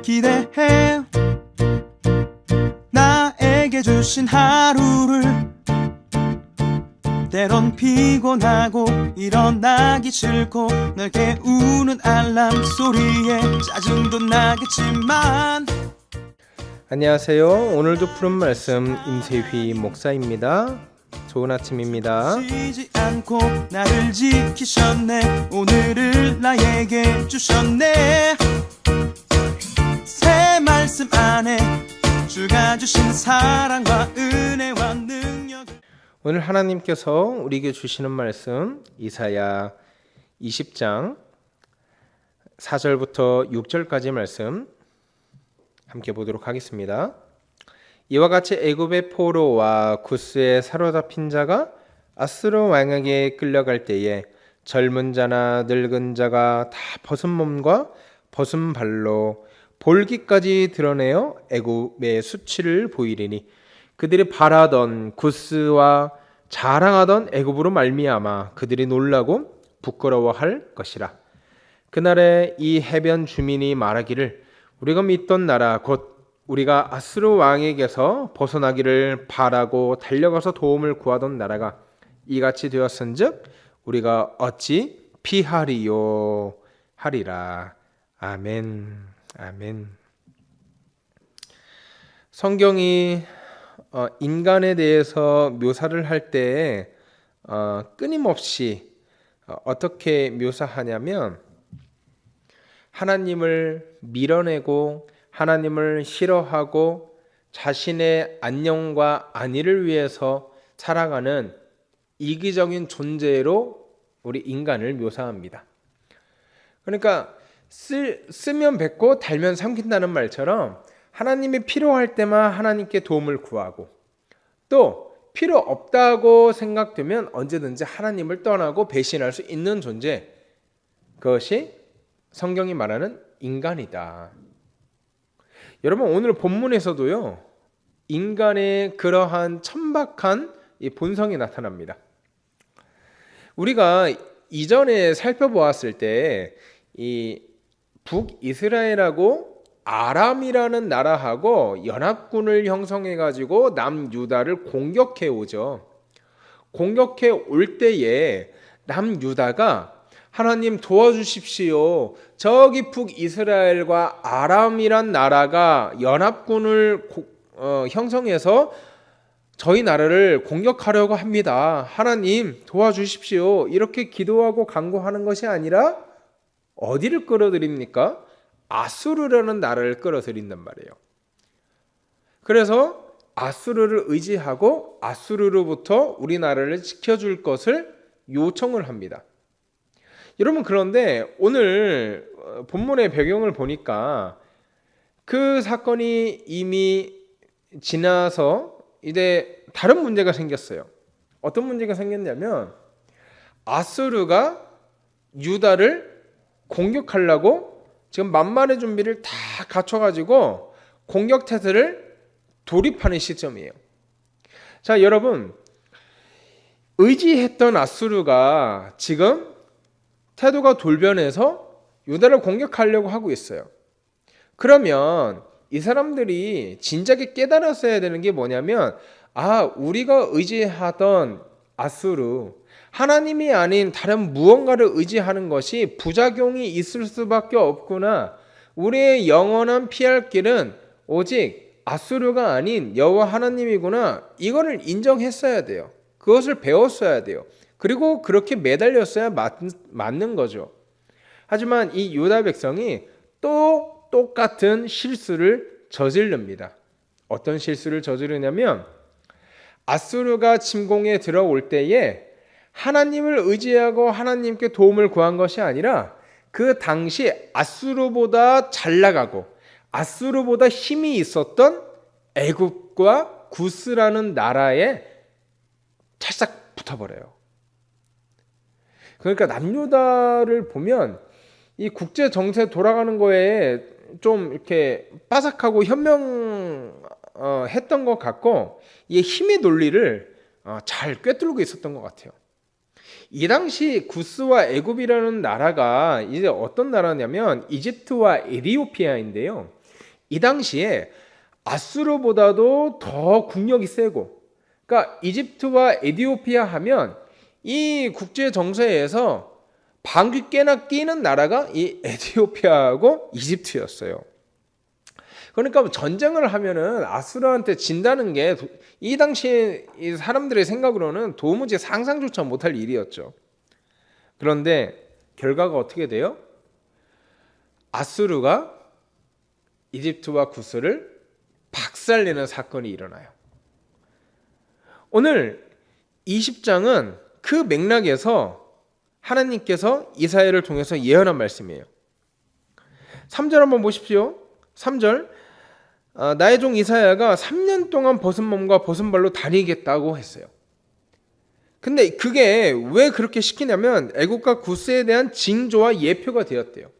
기대해 나에게 주신 하루를 때론 피곤하고 일어나기 싫고 널 깨우는 알람 소리에 짜증도 나겠지만 안녕하세요. 오늘도 푸른 말씀 임세휘 목사입니다. 좋은 아침입니다. 쉬지 않고 나를 지키셨네. 오늘을 나에게 주셨네. 새 말씀 안에 주가 주신 사랑과 은혜와 능력. 오늘 하나님께서 우리에게 주시는 말씀 이사야 20장 4절부터 6절까지 말씀 함께 보도록 하겠습니다. 이와 같이 애굽의 포로와 구스에 사로잡힌 자가 아수르 왕에게 끌려갈 때에 젊은 자나 늙은 자가 다 벗은 몸과 벗은 발로 볼기까지 드러내어 애굽의 수치를 보이리니 그들이 바라던 구스와 자랑하던 애굽으로 말미암아 그들이 놀라고 부끄러워할 것이라. 그날에 이 해변 주민이 말하기를 우리가 믿던 나라 곧 우리가 아수르 왕에게서 벗어나기를 바라고 달려가서 도움을 구하던 나라가 이같이 되었은즉 우리가 어찌 피하리요 하리라. 아멘. 아멘. 성경이 인간에 대해서 묘사를 할 때 끊임없이 어떻게 묘사하냐면 하나님을 밀어내고 하나님을 싫어하고 자신의 안녕과 안위를 위해서 살아가는 이기적인 존재로 우리 인간을 묘사합니다. 그러니까 쓰면 뱉고 달면 삼킨다는 말처럼 하나님이 필요할 때만 하나님께 도움을 구하고 또 필요 없다고 생각되면 언제든지 하나님을 떠나고 배신할 수 있는 존재, 그것이 성경이 말하는 인간이다. 여러분, 오늘 본문에서도요 인간의 그러한 천박한 이 본성이 나타납니다. 우리가 이전에 살펴보았을 때 이 북이스라엘하고 아람이라는 나라하고 연합군을 형성해 가지고 남유다를 공격해 오죠. 공격해 올 때에 남유다가 하나님 도와주십시오. 저기 북이스라엘과 아람이란 나라가 연합군을 형성해서 저희 나라를 공격하려고 합니다. 하나님 도와주십시오. 이렇게 기도하고 간구하는 것이 아니라 어디를 끌어들입니까? 아수르라는 나라를 끌어들인단 말이에요. 그래서 아수르를 의지하고 아수르로부터 우리나라를 지켜줄 것을 요청을 합니다. 여러분, 그런데 오늘 본문의 배경을 보니까 그 사건이 이미 지나서 이제 다른 문제가 생겼어요. 어떤 문제가 생겼냐면 아수르가 유다를 공격하려고 지금 만반의 준비를 다 갖춰가지고 공격 태세를 돌입하는 시점이에요. 자, 여러분, 의지했던 아수르가 지금 태도가 돌변해서 유다를 공격하려고 하고 있어요. 그러면 이 사람들이 진작에 깨달았어야 되는 게 뭐냐면 우리가 의지하던 아수르, 하나님이 아닌 다른 무언가를 의지하는 것이 부작용이 있을 수밖에 없구나. 우리의 영원한 피할 길은 오직 아수르가 아닌 여호와 하나님이구나. 이거를 인정했어야 돼요. 그것을 배웠어야 돼요. 그리고 그렇게 매달렸어야 맞는 거죠. 하지만 이 유다 백성이 또 똑같은 실수를 저지릅니다. 어떤 실수를 저지르냐면 아수르가 침공에 들어올 때에 하나님을 의지하고 하나님께 도움을 구한 것이 아니라 그 당시 아수르보다 잘 나가고 아수르보다 힘이 있었던 애굽과 구스라는 나라에 찰싹 붙어버려요. 그러니까 남유다를 보면 이 국제 정세 돌아가는 거에 좀 이렇게 빠삭하고 현명했던 것 같고 이 힘의 논리를 잘 꿰뚫고 있었던 것 같아요. 이 당시 구스와 애굽이라는 나라가 이제 어떤 나라냐면 이집트와 에티오피아인데요. 이 당시에 아수르보다도 더 국력이 세고, 그러니까 이집트와 에티오피아 하면 이 국제 정세에서 방귀 꽤나 끼는 나라가 이 에티오피아하고 이집트였어요. 그러니까 전쟁을 하면은 아수르한테 진다는 게 이 당시에 이 사람들의 생각으로는 도무지 상상조차 못할 일이었죠. 그런데 결과가 어떻게 돼요? 아수르가 이집트와 구스를 박살내는 사건이 일어나요. 오늘 20장은 그 맥락에서 하나님께서 이사야를 통해서 예언한 말씀이에요. 3절 한번 보십시오. 3절, 나의 종 이사야가 3년 동안 벗은 몸과 벗은 발로 다니겠다고 했어요. 근데 그게 왜 그렇게 시키냐면 애국과 구스에 대한 징조와 예표가 되었대요.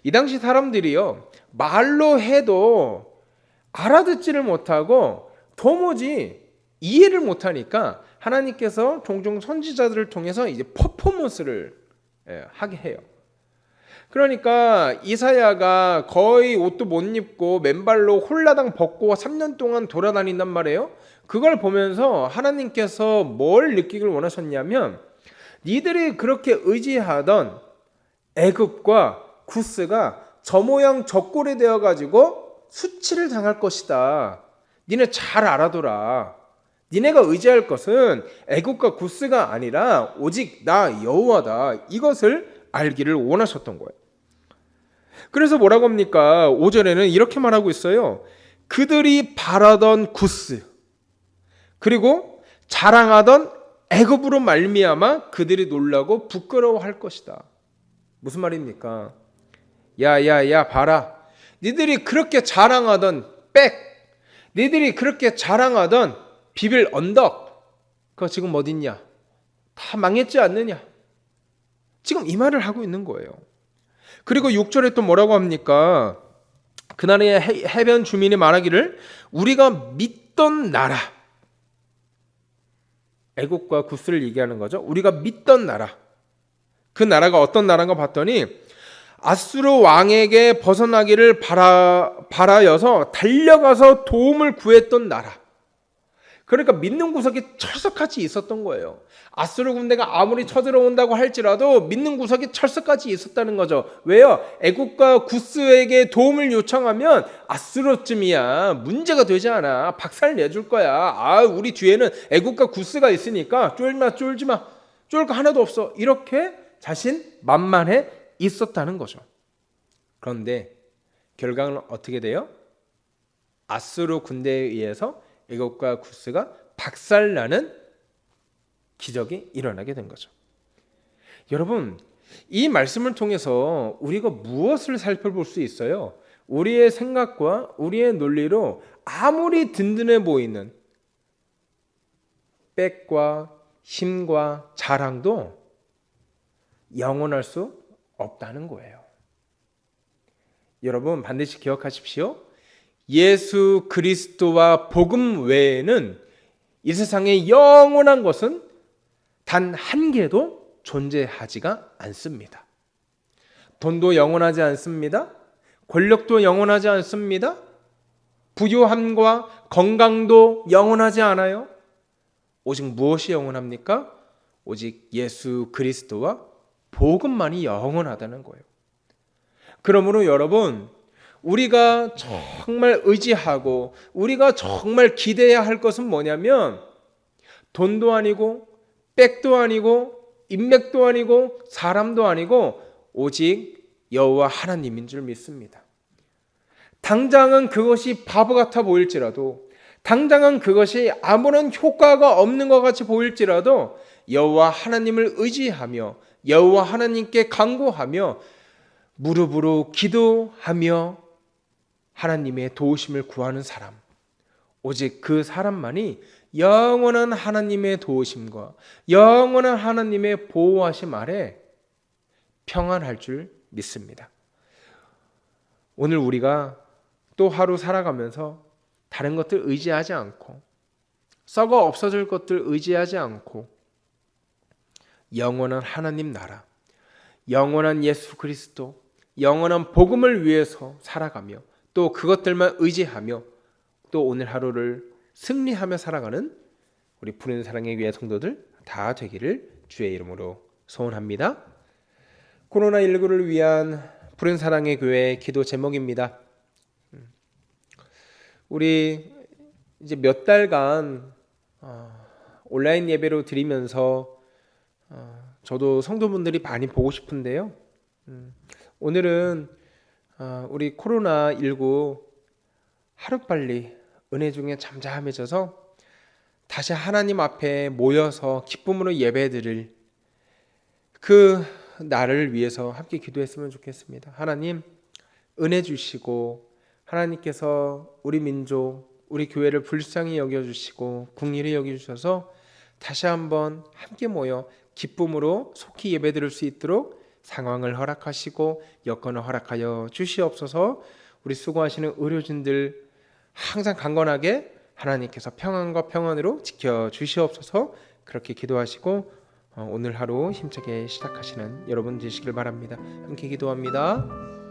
이 당시 사람들이요, 말로 해도 알아듣지를 못하고 도무지 이해를 못하니까 하나님께서 종종 선지자들을 통해서 이제 퍼포먼스를 하게 해요. 그러니까 이사야가 거의 옷도 못 입고 맨발로 홀라당 벗고 3년 동안 돌아다닌단 말이에요. 그걸 보면서 하나님께서 뭘 느끼길 원하셨냐면, 니들이 그렇게 의지하던 애굽과 구스가 저 모양 저 꼴이 되어가지고 수치를 당할 것이다. 니네 잘 알아둬라. 니네가 의지할 것은 애굽과 구스가 아니라 오직 나 여호와다. 이것을 알기를 원하셨던 거예요. 그래서 뭐라고 합니까? 5절에는 이렇게 말하고 있어요. 그들이 바라던 구스, 그리고 자랑하던 애굽으로 말미암아 그들이 놀라고 부끄러워할 것이다. 무슨 말입니까? 야야야 봐라. 니들이 그렇게 자랑하던 백, 니들이 그렇게 자랑하던 비빌 언덕, 그거 지금 어딨냐? 다 망했지 않느냐? 지금 이 말을 하고 있는 거예요. 그리고 6절에 또 뭐라고 합니까? 그날의 해변 주민이 말하기를 우리가 믿던 나라, 애국과 구스를 얘기하는 거죠. 우리가 믿던 나라, 그 나라가 어떤 나라인가 봤더니 아수르 왕에게 벗어나기를 바라여서 달려가서 도움을 구했던 나라. 그러니까 믿는 구석이 철석같이 있었던 거예요. 아수르 군대가 아무리 쳐들어온다고 할지라도 믿는 구석이 철석같이 있었다는 거죠. 왜요? 애국과 구스에게 도움을 요청하면 아수르쯤이야 문제가 되지 않아. 박살 내줄 거야. 우리 뒤에는 애국과 구스가 있으니까 쫄지마. 쫄 거 하나도 없어. 이렇게 자신 만만해 있었다는 거죠. 그런데 결과는 어떻게 돼요? 아수르 군대에 의해서 애국과 구스가 박살나는 기적이 일어나게 된 거죠. 여러분, 이 말씀을 통해서 우리가 무엇을 살펴볼 수 있어요? 우리의 생각과 우리의 논리로 아무리 든든해 보이는 백과 힘과 자랑도 영원할 수 없다는 거예요. 여러분 반드시 기억하십시오. 예수 그리스도와 복음 외에는 이 세상에 영원한 것은 단 한 개도 존재하지가 않습니다. 돈도 영원하지 않습니다. 권력도 영원하지 않습니다. 부유함과 건강도 영원하지 않아요. 오직 무엇이 영원합니까? 오직 예수 그리스도와 복음만이 영원하다는 거예요. 그러므로 여러분, 우리가 정말 의지하고 우리가 정말 기대해야 할 것은 뭐냐면 돈도 아니고 백도 아니고 인맥도 아니고 사람도 아니고 오직 여호와 하나님인 줄 믿습니다. 당장은 그것이 바보 같아 보일지라도, 당장은 그것이 아무런 효과가 없는 것 같이 보일지라도 여호와 하나님을 의지하며 여호와 하나님께 간구하며 무릎으로 기도하며 하나님의 도우심을 구하는 사람, 오직 그 사람만이 영원한 하나님의 도우심과 영원한 하나님의 보호하심 아래 평안할 줄 믿습니다. 오늘 우리가 또 하루 살아가면서 다른 것들 의지하지 않고 썩어 없어질 것들 의지하지 않고 영원한 하나님 나라, 영원한 예수 그리스도, 영원한 복음을 위해서 살아가며 또 그것들만 의지하며 또 오늘 하루를 승리하며 살아가는 우리 부르는 사랑의 교회 성도들 다 되기를 주의 이름으로 소원합니다. 코로나19를 위한 부르는 사랑의 교회 기도 제목입니다. 우리 이제 몇 달간 온라인 예배로 드리면서 저도 성도분들이 많이 보고 싶은데요. 오늘은 우리 코로나19 하루빨리 은혜 중에 잠잠해져서 다시 하나님 앞에 모여서 기쁨으로 예배드릴 그 날을 위해서 함께 기도했으면 좋겠습니다. 하나님 은혜 주시고 하나님께서 우리 민족, 우리 교회를 불쌍히 여겨주시고 긍휼히 여겨주셔서 다시 한번 함께 모여 기쁨으로 속히 예배드릴 수 있도록 상황을 허락하시고 여건을 허락하여 주시옵소서. 우리 수고하시는 의료진들 항상 강건하게 하나님께서 평안과 평안으로 지켜주시옵소서. 그렇게 기도하시고 오늘 하루 힘차게 시작하시는 여러분 되시길 바랍니다. 함께 기도합니다.